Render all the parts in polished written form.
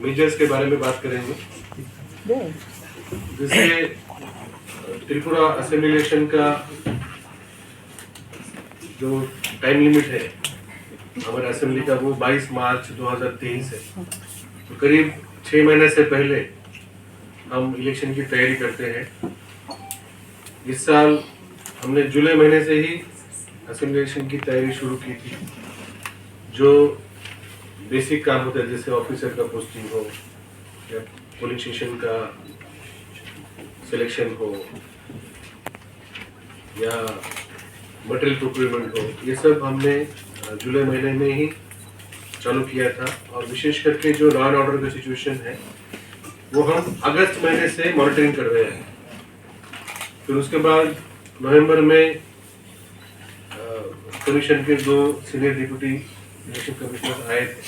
Measures के बारे में बात करेंगे। जैसे त्रिपुरा असेंबली इलेक्शन का जो टाइम लिमिट है हमारे असेंबली का वो 22 मार्च 2023 है। तो करीब 6 महीने से पहले हम इलेक्शन की तैयारी करते हैं। इस साल हमने जुलाई महीने से ही असेंबली इलेक्शन की तैयारी शुरू की थी। जो बेसिक काम होता है जैसे ऑफिसर का पोस्टिंग हो या पोलिंग स्टेशन का सिलेक्शन हो या मटेरियल प्रोक्योरमेंट हो, ये सब हमने जुलाई महीने में ही चालू किया था। और विशेष करके जो लॉ एंड ऑर्डर का सिचुएशन है वो हम अगस्त महीने से मॉनिटरिंग कर रहे हैं। फिर उसके बाद नवंबर में कमीशन के 2 सीनियर डिप्टी इलेक्शन कमिश्नर आए थे।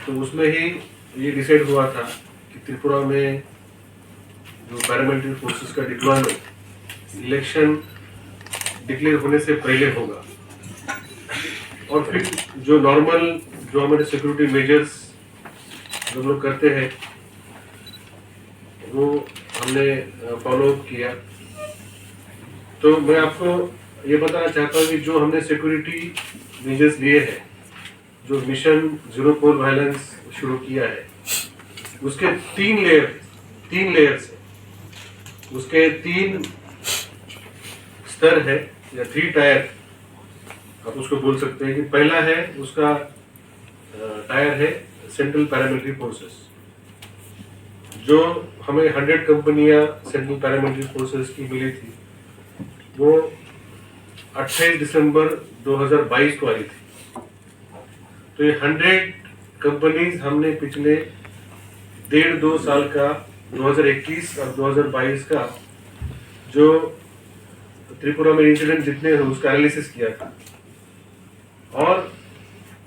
तो उसमें ही ये डिसाइड हुआ था कि त्रिपुरा में जो पैरामिलिट्री फोर्सेस का डिप्लॉयमेंट इलेक्शन डिक्लेयर होने से पहले होगा। और फिर जो नॉर्मल जो हमारे सिक्योरिटी मेजर्स जो लोग करते हैं वो हमने फॉलो किया। तो मैं आपको ये बताना चाहता हूँ कि जो हमने सिक्योरिटी मेजर्स लिए हैं, जो मिशन जीरो कोल वायलेंस शुरू किया है, उसके 3 लेयर्स है, उसके 3 स्तर है या 3 टायर आप उसको बोल सकते हैं। कि पहला है उसका टायर है सेंट्रल पैरामिलिट्री फोर्सेस, जो हमें 100 कंपनियां सेंट्रल पैरामिलिट्री फोर्सेस की मिली थी, वो 28 दिसंबर 2022 को आई थी। तो ये 100 कंपनीज हमने पिछले 1.5-2 साल का 2021 और 2022 का जो त्रिपुरा में इंसिडेंट जितने हैं उसका एनालिसिस किया था। और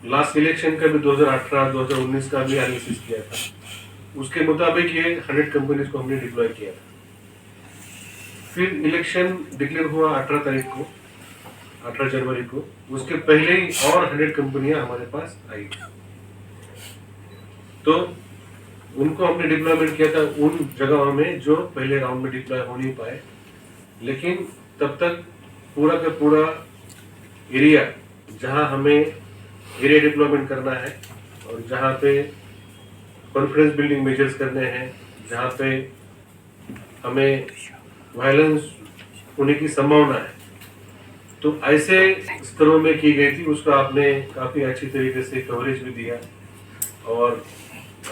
लास्ट इलेक्शन का भी 2018-2019 का भी एनालिसिस किया था। उसके मुताबिक ये 100 कंपनीज को हमने डिप्लॉय किया था। फिर इलेक्शन डिक्लेयर हुआ 18 जनवरी को। उसके पहले ही और 100 कंपनियां हमारे पास आई। तो उनको हमने डिप्लॉयमेंट किया था उन जगहों में जो पहले राउंड में डिप्लॉय हो नहीं पाए। लेकिन तब तक पूरा का पूरा एरिया जहां हमें एरिया डिप्लॉयमेंट करना है और जहां पे कॉन्फिडेंस बिल्डिंग मेजर्स करने हैं, जहां पे हमें वायलेंस होने की संभावना है, तो ऐसे स्तरों में की गई थी। उसका आपने काफी अच्छी तरीके से कवरेज भी दिया। और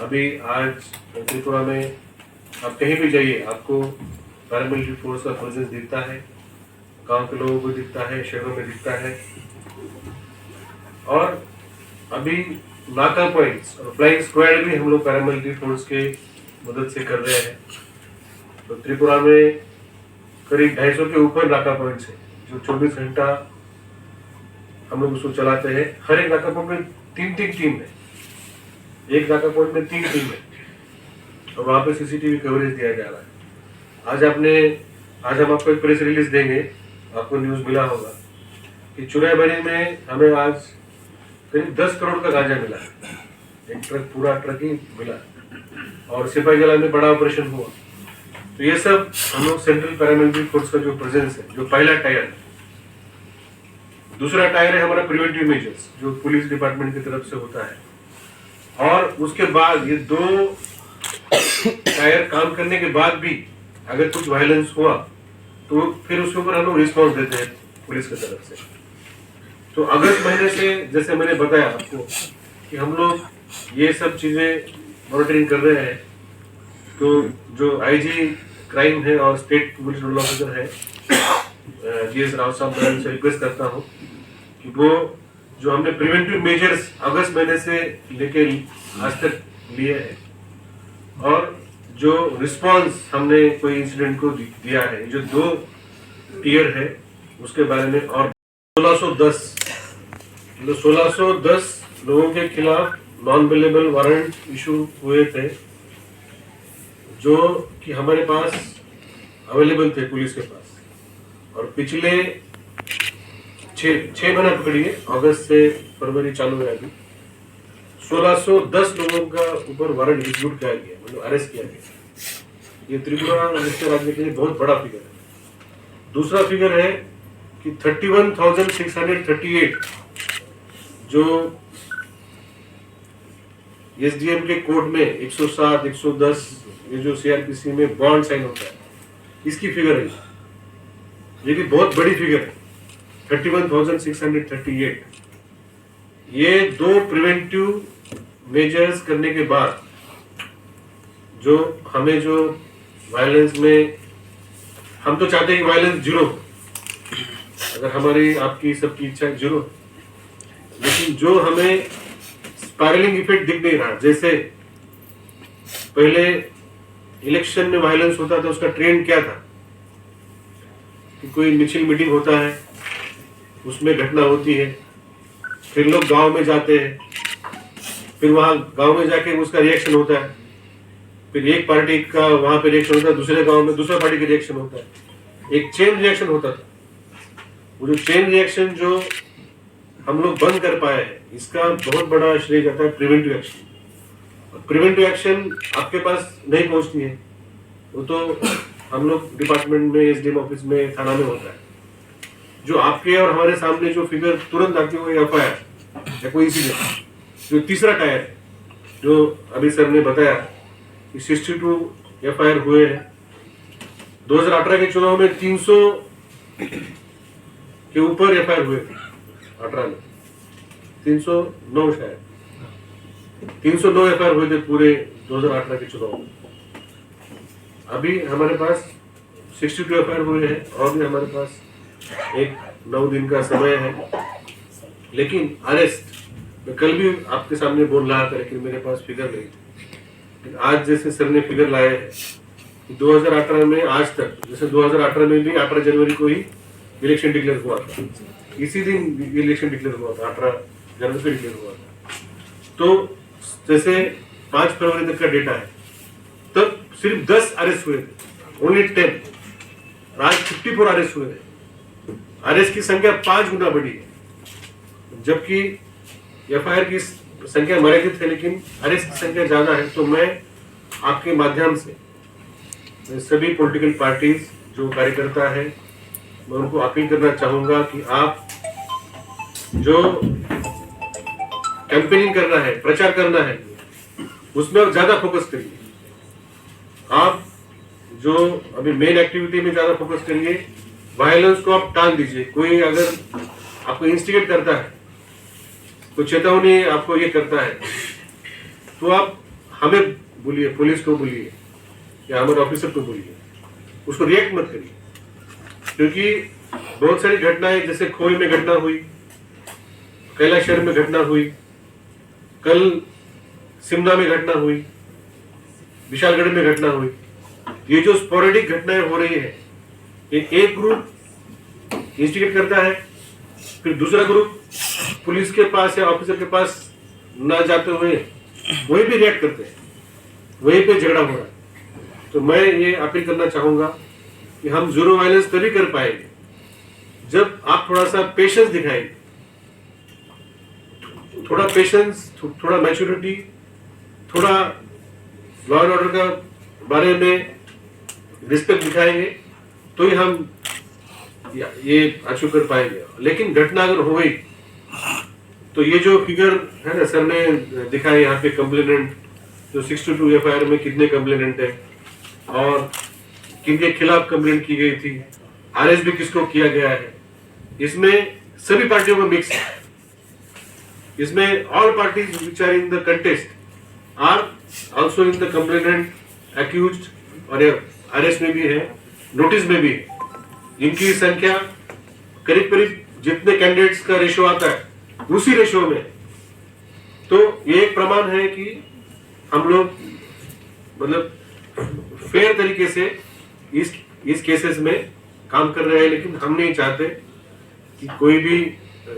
अभी आज त्रिपुरा में आप कहीं भी जाइए आपको पैरामिलिट्री फोर्स का प्रेजेंस दिखता है, गांव के लोगों को दिखता है, शहरों में दिखता है। और अभी नाका पॉइंट्स और फ्लाइंग स्क्वाड भी हम लोग पैरामिलिट्री फोर्स के मदद से कर रहे हैं। तो त्रिपुरा में करीब 250 के ऊपर नाका पॉइंट्स है जो 24 घंटा हम लोग उसको चलाते हैं। हर एक नाका पॉइंट में 3 टीम है, एक नाका पॉइंट में 3 टीम है और वहां पे सीसीटीवी कवरेज दिया जा रहा है। आज हम आपको एक प्रेस रिलीज देंगे, आपको न्यूज मिला होगा कि चुराबरी में हमें आज करीब 10 करोड़ का गांजा मिला। एक पूरा ट्रक ही मिला। और सिपाही जला में बड़ा ऑपरेशन हुआ। तो ये सब हम लोग सेंट्रल पैरामिलिट्री फोर्स का जो प्रेजेंस है, जो पहला टायर है। दूसरा टायर है हमारा प्रिवेंटिव मेजर्स, जो पुलिस डिपार्टमेंट की तरफ से होता है। और उसके बाद ये 2 टायर काम करने के बाद भी अगर कुछ वायलेंस हुआ तो फिर उसके ऊपर हम लोग रिस्पॉन्स देते हैं पुलिस की तरफ से। तो अगस्त महीने से जैसे मैंने बताया आपको कि हम लोग ये सब चीजें मॉनिटरिंग कर रहे हैं। तो जो आईजी क्राइम है और स्टेट पुलिस नोडल ऑफिसर है जीएस राव साहब से रिक्वेस्ट करता हूँ कि वो जो हमने प्रिवेंटिव मेजर्स अगस्त महीने से लेके आज तक लिए हैं और जो रिस्पांस हमने कोई इंसिडेंट को दिया है, जो 2 टीयर है उसके बारे में। और 1610 लोगों के खिलाफ नॉन अवेलेबल वारंट इशू हुए थे जो कि हमारे पास अवेलेबल थे पुलिस के पास। और पिछले 6 महीना पकड़िए, अगस्त से फरवरी चालू है अभी, 1610 लोगों का ऊपर वारंट एग्जीक्यूट किया गया, मतलब अरेस्ट किया गया। ये त्रिपुरा जैसे राज्य के लिए बहुत बड़ा फिगर है। दूसरा फिगर है कि 31,638 जो एसडीएम के कोर्ट में 107, 110 ये जो सीआरपीसी में बॉन्ड साइन होता है, इसकी फिगर है। ये भी बहुत बड़ी फिगर है, 31,638। ये 2 प्रिवेंटिव मेजर्स करने के बाद जो हमें जो वायलेंस में, हम तो चाहते हैं कि वायलेंस जीरो, अगर हमारी आपकी सबकी इच्छा जीरो, लेकिन जो हमें स्पायरलिंग इफेक्ट दिख नहीं रहा, जैसे पहले इलेक्शन में वायलेंस होता था उसका ट्रेंड क्या था कि कोई मिचिल मीटिंग होता है, उसमें घटना होती है, फिर लोग गांव में जाते हैं, फिर वहां गांव में जाके उसका रिएक्शन होता है, फिर एक पार्टी का वहां पे रिएक्शन होता है, दूसरे गांव में दूसरा पार्टी का रिएक्शन होता है, एक चेन रिएक्शन होता था। वो जो चेन रिएक्शन जो हम लोग बंद कर पाए हैं, इसका बहुत बड़ा श्रेय जाता है प्रिवेंटिव एक्शन। प्रिवेंटिव एक्शन आपके पास नहीं पहुंचती है, वो तो हम लोग डिपार्टमेंट में, एसडीएम ऑफिस में, थाना में होता है। जो आपके और हमारे सामने जो फिगर तुरंत आती है वो एफआईआर या कोई इंसिडेंट। जो तीसरा टायर है, जो अभी सर ने बताया कि 62 एफआईआर हुए हैं। 2018 के चुनाव में 300 के ऊपर एफआईआर हुए थे। 18 में 309 शायद 309 एफआईआर हुए थे पूरे 2018 के चुनाव में। अभी हमारे पास 62 एफआईआर हुए हैं और भी हमारे पास एक 9 दिन का समय है। लेकिन अरेस्ट मैं कल भी आपके सामने बोल रहा था, लेकिन मेरे पास फिगर नहीं थी। आज जैसे सर ने फिगर लाए हैं 2018 में आज तक, जैसे 2018 में भी 18 जनवरी को ही इलेक्शन डिक्लेयर हुआ था, इसी दिन इलेक्शन डिक्लेयर हुआ था, 18 जनवरी को डिक्लेयर हुआ था। तो जैसे 5 फरवरी तक का डेटा है, तब सिर्फ 10 अरेस्ट हुए थे, ओनली 10। आज 54 अरेस्ट हुए थे। अरेस्ट की संख्या 5 गुना बढ़ी है, जबकि एफआईआर की संख्या मर्यादित है, लेकिन अरेस्ट की संख्या ज्यादा है। तो मैं आपके माध्यम से सभी पॉलिटिकल पार्टीज जो कार्यकर्ता है, मैं उनको अपील करना चाहूंगा कि आप जो कैंपेनिंग करना है, प्रचार करना है, उसमें आप ज्यादा फोकस करिए। आप जो अभी मेन एक्टिविटी में ज्यादा फोकस करिए, वायलेंस को आप टाल दीजिए। कोई अगर आपको इंस्टिगेट करता है, कोई चेतावनी आपको ये करता है, तो आप हमें बोलिए, पुलिस को बोलिए या हमारे ऑफिसर को बोलिए, उसको रिएक्ट मत करिए। क्योंकि बहुत सारी घटनाएं, जैसे खोई में घटना हुई, कैलाश शहर में घटना हुई, कल सिमना में घटना हुई, विशालगढ़ में घटना हुई। ये जो स्पोरेडिक घटनाएं हो रही है, एक ग्रुप इंस्टिगेट करता है, फिर दूसरा ग्रुप पुलिस के पास या ऑफिसर के पास ना जाते हुए वही भी रिएक्ट करते हैं, वहीं पे झगड़ा हो रहा है। तो मैं ये अपील करना चाहूंगा कि हम जीरो वायलेंस तभी कर पाएंगे जब आप थोड़ा सा पेशेंस दिखाएंगे, थोड़ा पेशेंस, थोड़ा मैच्योरिटी, थोड़ा लॉ एंड ऑर्डर का बारे में रिस्पेक्ट दिखाएंगे, तो ही हम ये अचीव कर पाएंगे। लेकिन घटना अगर हो गई तो ये जो फिगर है ना, सर ने दिखाया यहाँ पे कंप्लेनेंट जो 62 एफआईआर में कितने कंप्लेनेंट है और किनके खिलाफ कंप्लेंट की गई थी, अरेस्ट भी किसको किया गया है। इसमें सभी पार्टियों का मिक्स है। इसमें all parties which are in the contest are also in the complainant, accused और अरेस्ट में भी है, नोटिस में भी है। इनकी संख्या करीब करीब जितने कैंडिडेट्स का रेशियो आता है उसी रेशियो में। तो ये एक प्रमाण है कि हम लोग मतलब फेयर तरीके से इस केसेस में काम कर रहे हैं। लेकिन हम नहीं चाहते कि कोई भी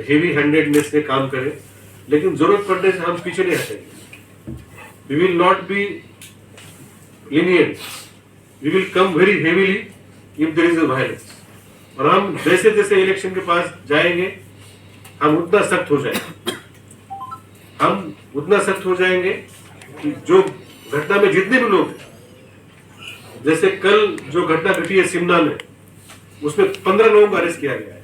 हेवी हैंडेडनेस से काम करे, लेकिन जरूरत पड़ने से हम पीछे नहीं हटेंगे। We will not be lenient, we will come very heavily if there is a violence। और हम जैसे जैसे इलेक्शन के पास जाएंगे हम उतना सख्त हो जाएंगे। हम उतना सख्त हो जाएंगे कि जो घटना में जितने भी लोग, जैसे कल जो घटना घटी है सिमना में, उसमें 15 लोगों को अरेस्ट किया गया है।